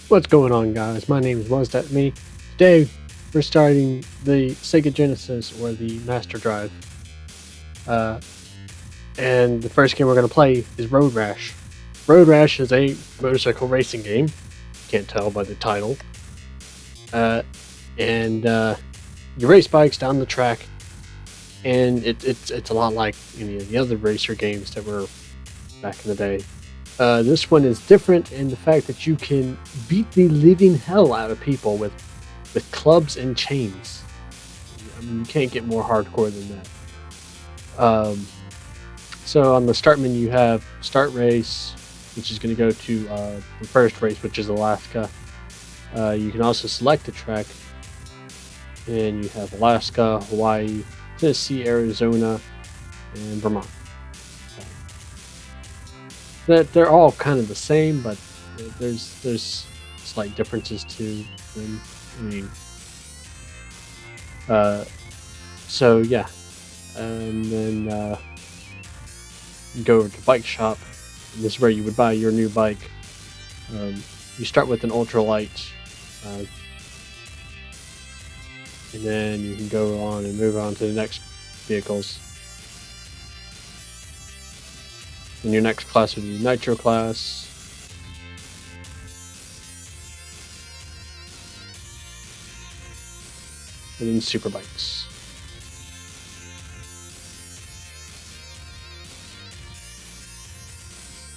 What's going on, guys? My name is Was That Me. Today, we're starting the Sega Genesis or the Master Drive. Uh, and the first game we're going to play is Road Rash. Road Rash is a motorcycle racing game. Can't tell by the title. And you race bikes down the track, and it's a lot like any of the other racer games that were back in the day. This one is different in the fact that you can beat the living hell out of people with clubs and chains. I mean, you can't get more hardcore than that. So on the start menu, you have Start Race, which is going to go to the first race, which is Alaska. You can also select a track, and you have Alaska, Hawaii, Tennessee, Arizona, and Vermont. That they're all kind of the same, but there's slight differences to them. I mean, so yeah, and then you go over to Bike Shop. And this is where you would buy your new bike. You start with an ultralight, and then you can go on and move on to the next vehicles. And your next class would be Nitro class. And then Super Bikes.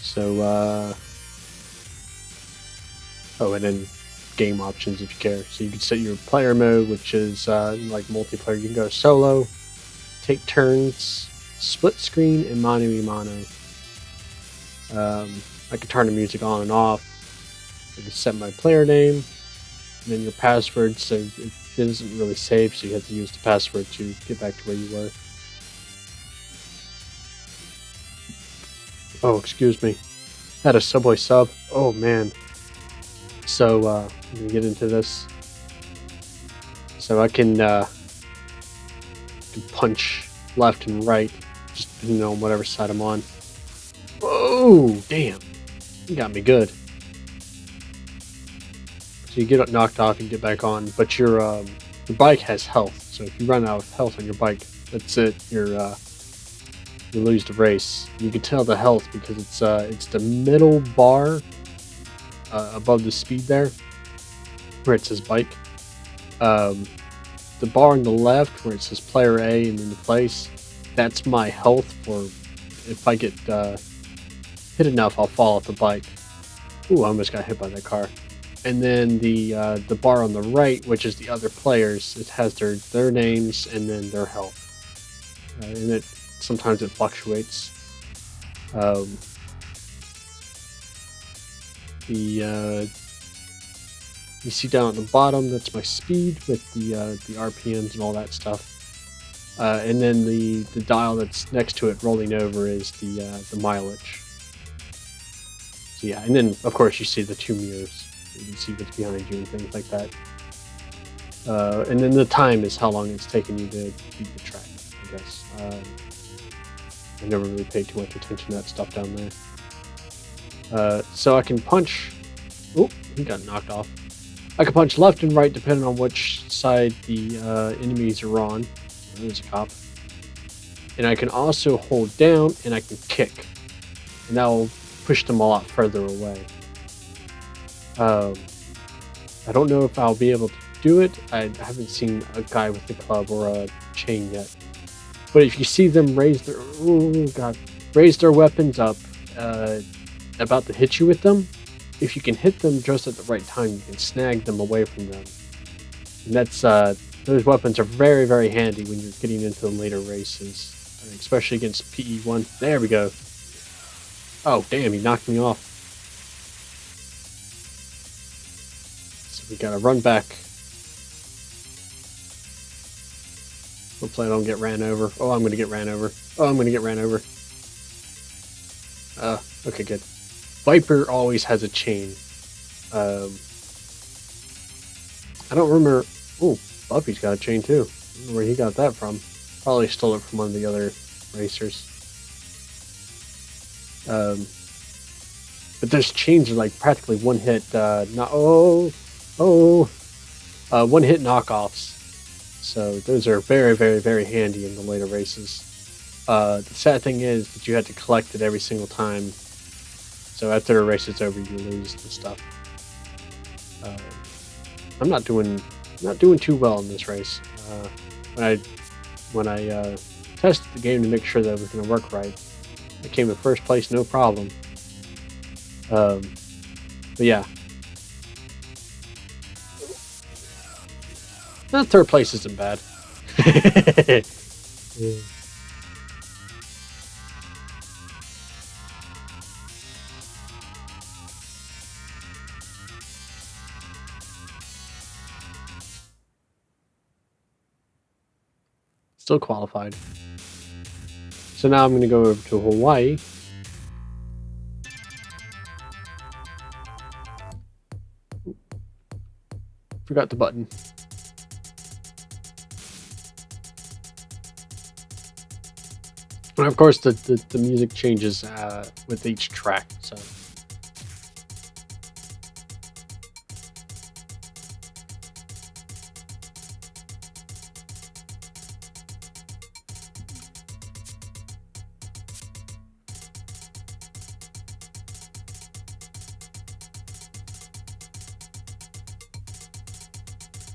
So, oh, and then game options if you care. So you can set your player mode, which is like multiplayer. You can go solo, take turns, split screen, and mano a mano. I can turn the music on and off. I can set my player name, and then your password, so it doesn't really save, so you have to use the password to get back to where you were. Oh, excuse me. Had a Subway sub. Oh, man. So, I'm going to get into this. So I can punch left and right, just depending on whatever side I'm on. Oh, damn. You got me good. So you get knocked off and get back on, but your bike has health. So if you run out of health on your bike, that's it. You lose the race. You can tell the health because it's the middle bar above the speed there, where it says bike. The bar on the left where it says player A and then the place, that's my health for if I get hit enough, I'll fall off the bike. Ooh, I almost got hit by that car. And then the bar on the right, which is the other players, it has their names and then their health. And sometimes it fluctuates. You see down at the bottom, that's my speed with the RPMs and all that stuff. And then the dial that's next to it rolling over is the mileage. So yeah, and then of course you see the two mirrors. You can see what's behind you and things like that. And then the time is how long it's taken you to beat the track, I guess. I never really paid too much attention to that stuff down there. So I can punch. Oh, he got knocked off. I can punch left and right depending on which side the enemies are on. There's a cop. And I can also hold down and I can kick. And that will push them a lot further away. I don't know if I'll be able to do it. I haven't seen a guy with a club or a chain yet. But if you see them raise their weapons up, about to hit you with them, if you can hit them just at the right time, you can snag them away from them. And that's those weapons are very, very handy when you're getting into the later races, especially against PE1. There we go. Oh, damn, he knocked me off. So we gotta run back. Hopefully I don't get ran over. Oh, I'm gonna get ran over. Oh, I'm gonna get ran over. Okay, good. Viper always has a chain. I don't remember. Oh, Buffy's got a chain too. I don't know where he got that from. Probably stole it from one of the other racers. But those chains are like practically one hit. One hit knockoffs. So those are very, very, very handy in the later races. The sad thing is that you had to collect it every single time. So after a race is over, you lose the stuff. I'm not doing too well in this race. When I tested the game to make sure that it was going to work right, I came in first place, no problem. But yeah, third place isn't bad. Yeah. Still qualified. So now I'm going to go over to Hawaii. Forgot the button. And of course, the music changes with each track. So.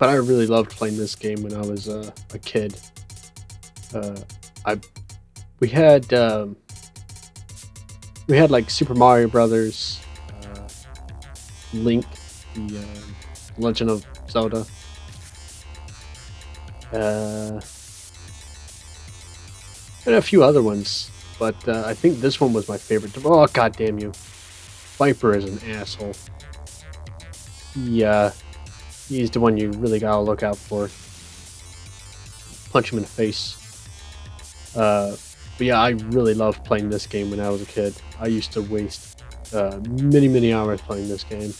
But I really loved playing this game when I was a kid. We had like Super Mario Brothers, Link, the Legend of Zelda, and a few other ones. But I think this one was my favorite. Oh, god damn you! Viper is an asshole. He's the one you really gotta look out for. Punch him in the face. But yeah, I really loved playing this game when I was a kid. I used to waste many hours playing this game.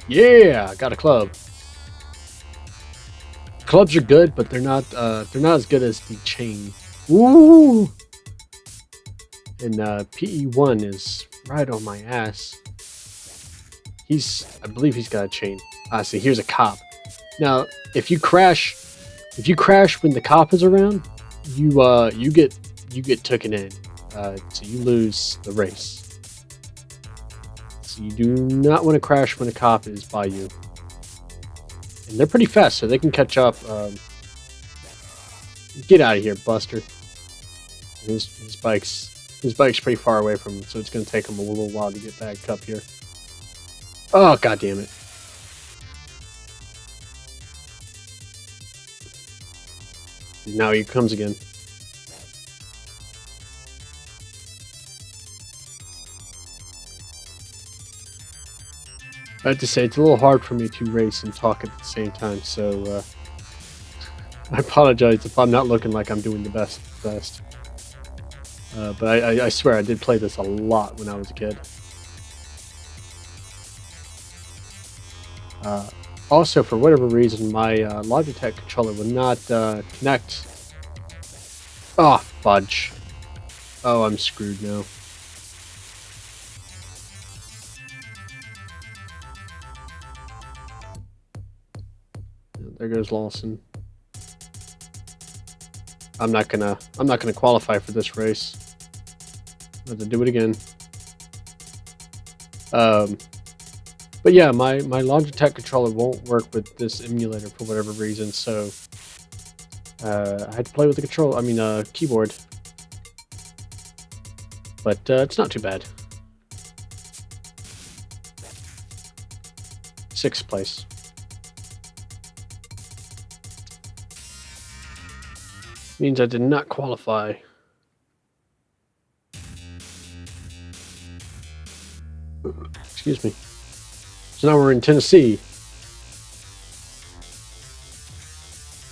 Yeah, got a club. Clubs are good, but they're not as good as the chain. Woo! And PE1 is right on my ass. I believe he's got a chain. See, here's a cop. Now, if you crash when the cop is around, you get taken in. So you lose the race. So you do not want to crash when a cop is by you. And they're pretty fast, so they can catch up. Get out of here, Buster. His bike's pretty far away from him, so it's going to take him a little while to get back up here. Oh, god damn it. Now he comes again. I have to say, it's a little hard for me to race and talk at the same time, so I apologize if I'm not looking like I'm doing the best. But I swear I did play this a lot when I was a kid. Also, for whatever reason, my Logitech controller would not connect. Oh, fudge. Oh, I'm screwed now. There goes Lawson. I'm not gonna qualify for this race. I have to do it again. But yeah, my Logitech controller won't work with this emulator for whatever reason, so I had to play with the keyboard. But it's not too bad. 6th place. Means I did not qualify. Excuse me. So now we're in Tennessee.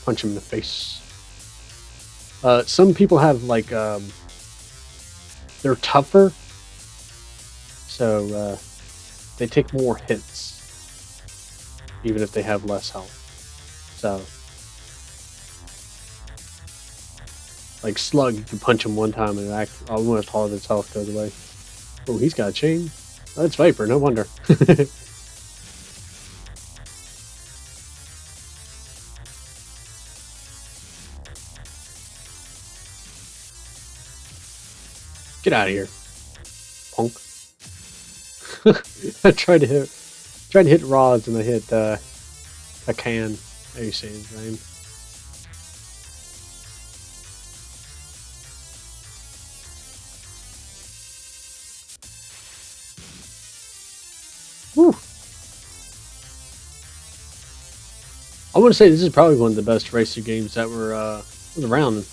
Punch him in the face. Some people have like they're tougher, so they take more hits, even if they have less health. So Like Slug, you can punch him one time and almost all of his health goes away. Oh, he's got a chain. That's Viper, no wonder. Get out of here, punk. I tried to hit Roz and I hit a can. How you say his name? Woo. I want to say this is probably one of the best racer games that was around.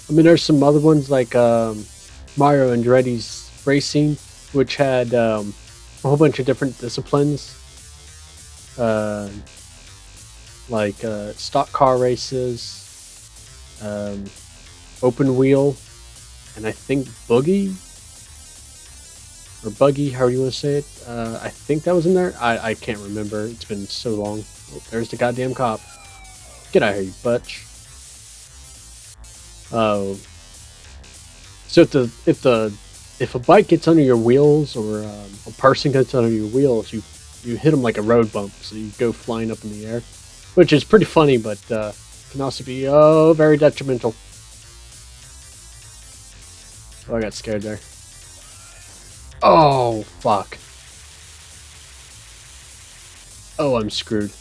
I mean, there's some other ones like Mario Andretti's Racing, which had a whole bunch of different disciplines, like stock car races, open wheel, and I think boogie or buggy, however you want to say it. I think that was in there. I can't remember. It's been so long. Oh, there's the goddamn cop. Get out of here, you butch. Oh. So if a bike gets under your wheels or a person gets under your wheels, you hit them like a road bump, so you go flying up in the air, which is pretty funny, but can also be very detrimental. Oh, I got scared there. Oh fuck. Oh, I'm screwed.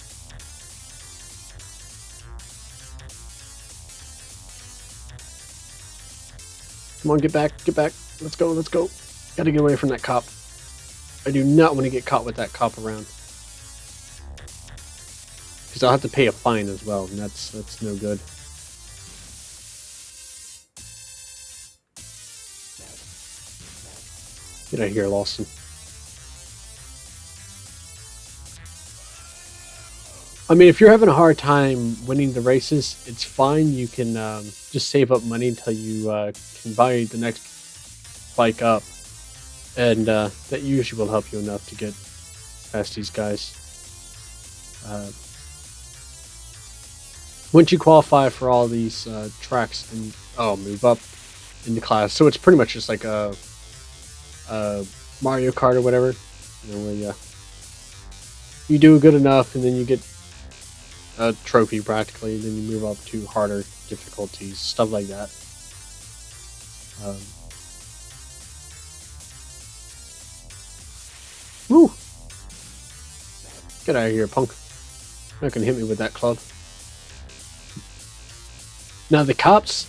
Come on, get back, get back. Let's go, let's go. Gotta get away from that cop. I do not want to get caught with that cop around. Because I'll have to pay a fine as well, and that's no good. Get out of here, Lawson. I mean, if you're having a hard time winning the races, it's fine. You can just save up money until you can buy the next bike up. And that usually will help you enough to get past these guys. Once you qualify for all these tracks, and move up in the class. So it's pretty much just like a Mario Kart or whatever. You know, where you do good enough, and then you get a trophy practically, then you move up to harder difficulties, stuff like that. Woo! Get out of here, punk. You're not gonna hit me with that club. Now the cops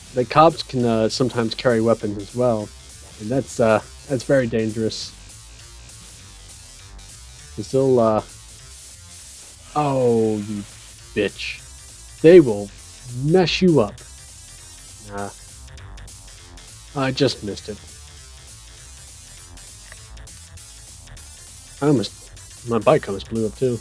can sometimes carry weapons as well, and that's very dangerous. Cause they'll oh, you bitch. They will mess you up. Nah. I just missed it. My bike almost blew up too.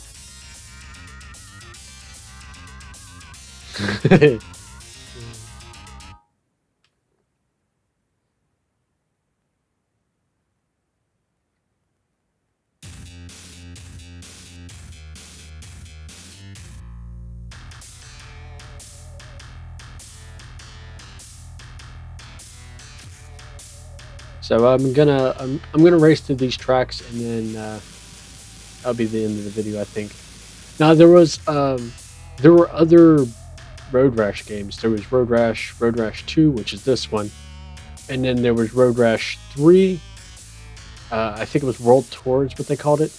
So I'm gonna race through these tracks, and then that'll be the end of the video, I think. Now there were other Road Rash games. There was Road Rash 2, which is this one, and then there was Road Rash 3. I think it was World Tour is what they called it.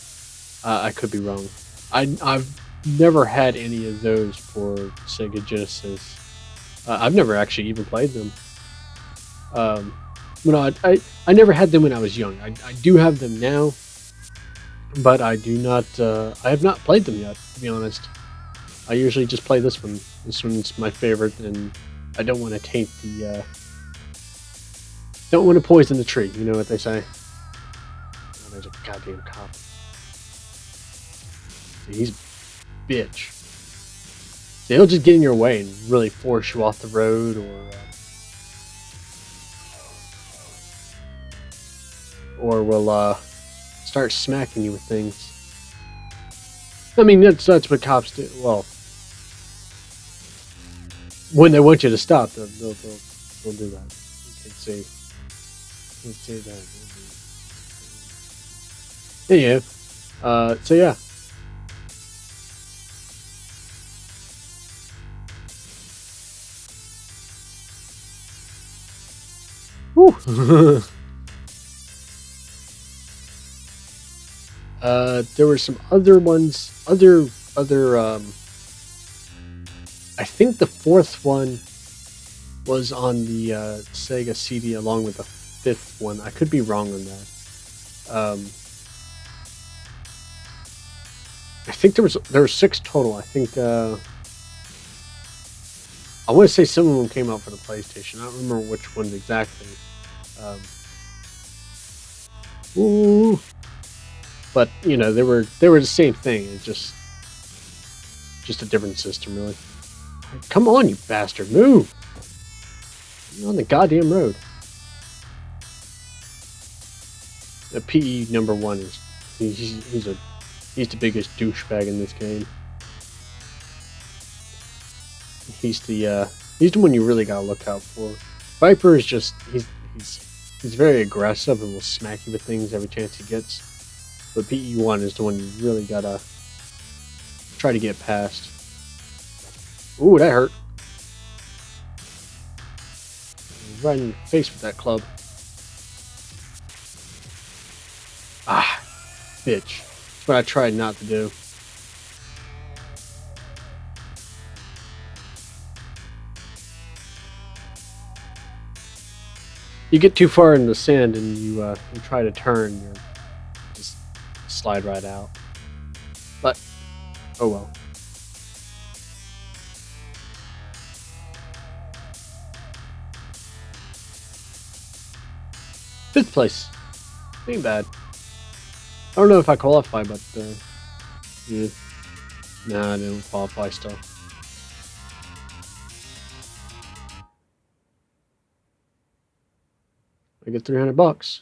I could be wrong. I've never had any of those for Sega Genesis. I've never actually even played them. No, I never had them when I was young. I do have them now, but I do not. I have not played them yet, to be honest. I usually just play this one. This one's my favorite, and I don't want to taint the. Don't want to poison the tree. You know what they say. Oh, there's a goddamn cop. He's a bitch. They'll just get in your way and really force you off the road, or will start smacking you with things. I mean, that's what cops do. Well, when they want you to stop, they'll we'll do that. You can see. You can see that. Anywho, so yeah. Woo! There were some other ones, I think the fourth one was on the Sega CD along with the fifth one. I could be wrong on that. I think there were 6 total. I think I want to say some of them came out for the PlayStation. I don't remember which ones exactly. Ooh. But you know, they were the same thing. It's just a different system, really. Come on, you bastard! Move! You're on the goddamn road. The PE number 1 is he's the biggest douchebag in this game. He's the one you really gotta look out for. Viper is just he's very aggressive and will smack you with things every chance he gets. But PE1 is the one you really gotta try to get past. Ooh, that hurt. Right in the face with that club. Ah, bitch. That's what I tried not to do. You get too far in the sand and you try to turn, you just slide right out. But, oh well. Fifth place. Ain't bad. I don't know if I qualify, but yeah. Nah, I didn't qualify still. I get $300.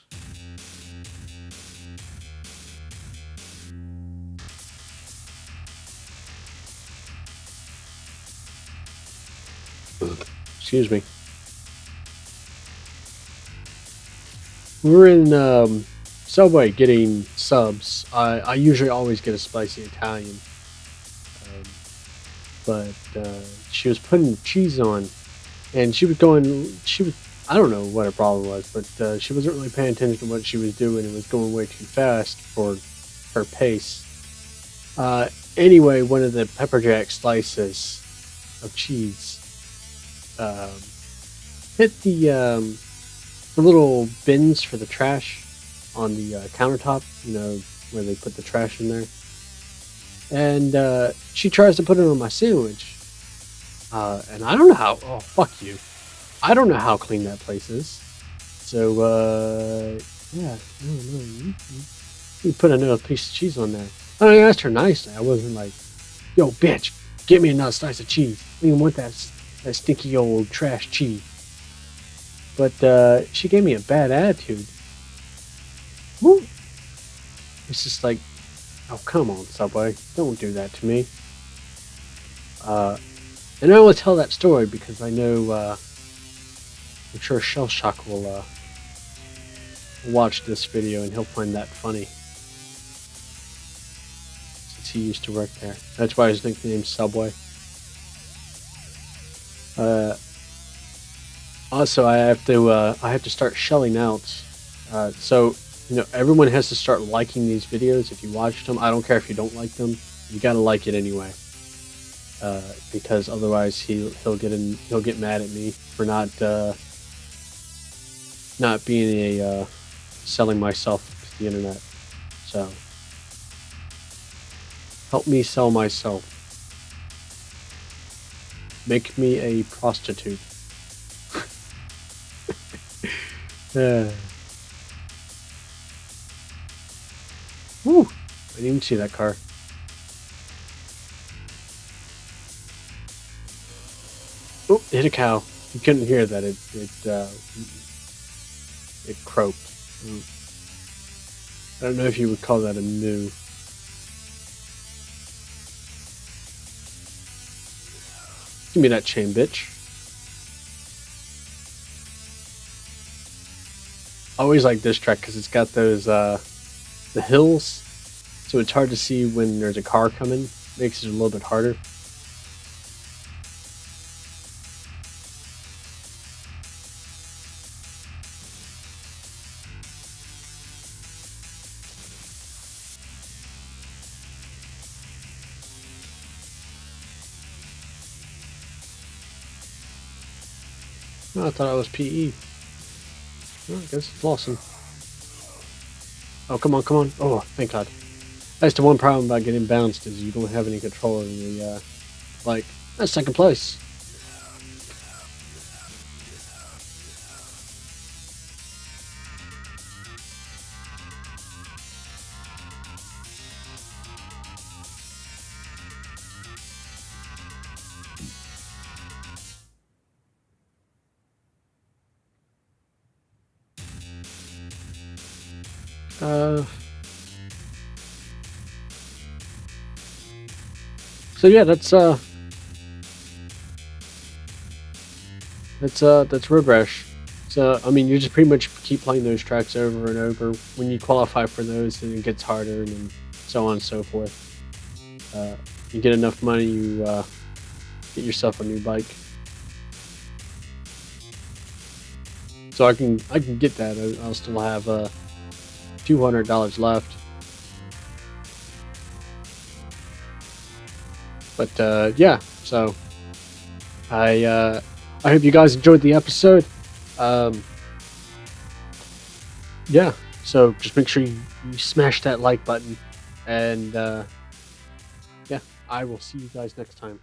Excuse me. We were in Subway getting subs. I usually always get a spicy Italian. But she was putting cheese on, and she was I don't know what her problem was, but she wasn't really paying attention to what she was doing and was going way too fast for her pace. Anyway, one of the pepper jack slices of cheese hit the little bins for the trash on the countertop, you know, where they put the trash in there. And she tries to put it on my sandwich. And I don't know how, oh, fuck you. I don't know how clean that place is. So, yeah, I don't know. You put another piece of cheese on there. I asked her nicely. I wasn't like, yo, bitch, get me another slice of cheese. I don't even want that stinky old trash cheese. But she gave me a bad attitude. Woo. It's just like, oh, come on, Subway. Don't do that to me. And I always tell that story because I know, I'm sure Shell Shock will watch this video and he'll find that funny. Since he used to work there. That's why his nickname's Subway. Also, I have to start shelling out. So, you know, everyone has to start liking these videos if you watch them. I don't care if you don't like them. You gotta like it anyway. Because otherwise he'll get mad at me for not being a selling myself to the internet. So help me sell myself. Make me a prostitute. Woo! I didn't even see that car. Oh, it hit a cow. You couldn't hear that. It croaked. I don't know if you would call that a moo. Give me that chain, bitch. I always like this track because it's got those the hills, so it's hard to see when there's a car coming. Makes it a little bit harder. Oh, I thought I was PE. Well, I guess it's Lawson. Oh, come on, come on. Oh, thank God. That's the one problem about getting bounced is you don't have any control of the, like, that's second place. Uh, so yeah, that's Road Rash. So I mean, you just pretty much keep playing those tracks over and over. When you qualify for those, then it gets harder, and then so on and so forth. You get enough money, you get yourself a new bike. So I can get that. I'll still have $200 left. But yeah, so I hope you guys enjoyed the episode. Um, yeah, so just make sure you smash that like button, and yeah, I will see you guys next time.